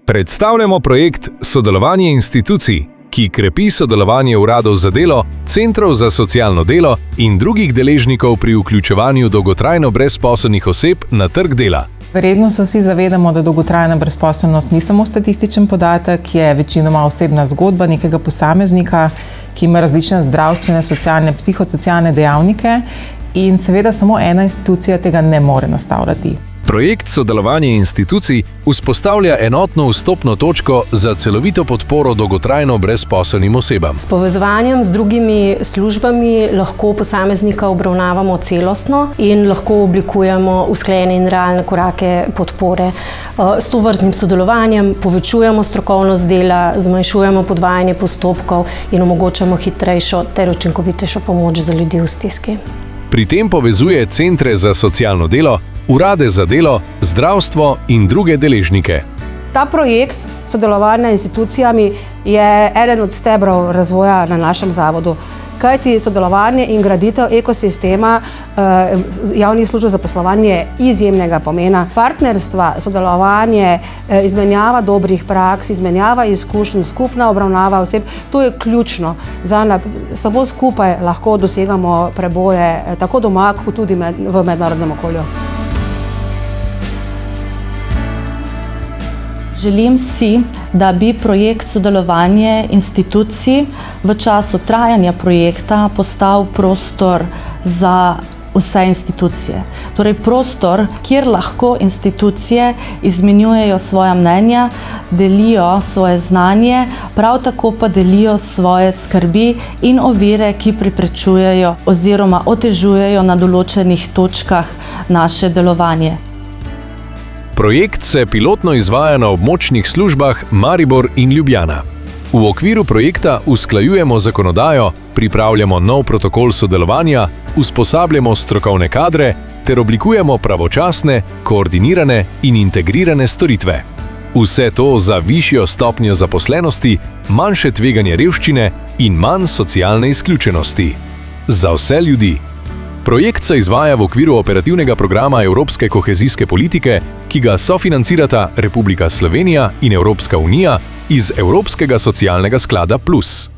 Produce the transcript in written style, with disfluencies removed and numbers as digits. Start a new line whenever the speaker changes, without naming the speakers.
Predstavljamo projekt Sodelovanje institucij, ki krepi sodelovanje uradov za delo, centrov za socialno delo in drugih deležnikov pri vključevanju dolgotrajno brezposelnih oseb na trg dela.
Verjetno se vsi zavedamo, da dolgotrajna brezposelnost ni samo statističen podatek, je večinoma osebna zgodba nekega posameznika, ki ima različne zdravstvene, socialne, psihosocialne dejavnike in seveda samo ena institucija tega ne more nastavljati.
Projekt Sodelovanje institucij vzpostavlja enotno vstopno točko za celovito podporo dolgotrajno brezposelnim osebam.
S povezovanjem z drugimi službami lahko posameznika obravnavamo celostno in lahko oblikujemo usklajene in realne korake podpore. S tovrstnim sodelovanjem povečujemo strokovnost dela, zmanjšujemo podvajanje postopkov in omogočamo hitrejšo ter učinkovitejšo pomoč za ljudi v stiski.
Pri tem povezuje centre za socialno delo, urade za delo, zdravstvo in druge deležnike.
Ta projekt sodelovanja z institucijami je eden od stebrov razvoja na našem zavodu, kajti sodelovanje in graditev ekosistema javnih služb za zaposlovanje je izjemnega pomena. Partnerstva, sodelovanje, izmenjava dobrih praks, izmenjava izkušenj, skupna obravnava oseb, to je ključno. Samo skupaj lahko dosegamo preboje tako doma, kot tudi v mednarodnem okolju.
Želim si, da bi projekt Sodelovanje institucij v času trajanja projekta postal prostor za vse institucije. Torej prostor, kjer lahko institucije izmenjujejo svoja mnenja, delijo svoje znanje, prav tako pa delijo svoje skrbi in ovire, ki preprečujejo oziroma otežujejo na določenih točkah naše delovanje.
Projekt se pilotno izvaja na območnih službah Maribor in Ljubljana. V okviru projekta usklajujemo zakonodajo, pripravljamo nov protokol sodelovanja, usposabljamo strokovne kadre ter oblikujemo pravočasne, koordinirane in integrirane storitve. Vse to za višjo stopnjo zaposlenosti, manjše tveganje revščine in manj socialne izključenosti. Za vse ljudi. Projekt se izvaja v okviru operativnega programa Evropske kohezijske politike, ki ga sofinancirata Republika Slovenija in Evropska unija iz Evropskega socialnega sklada Plus.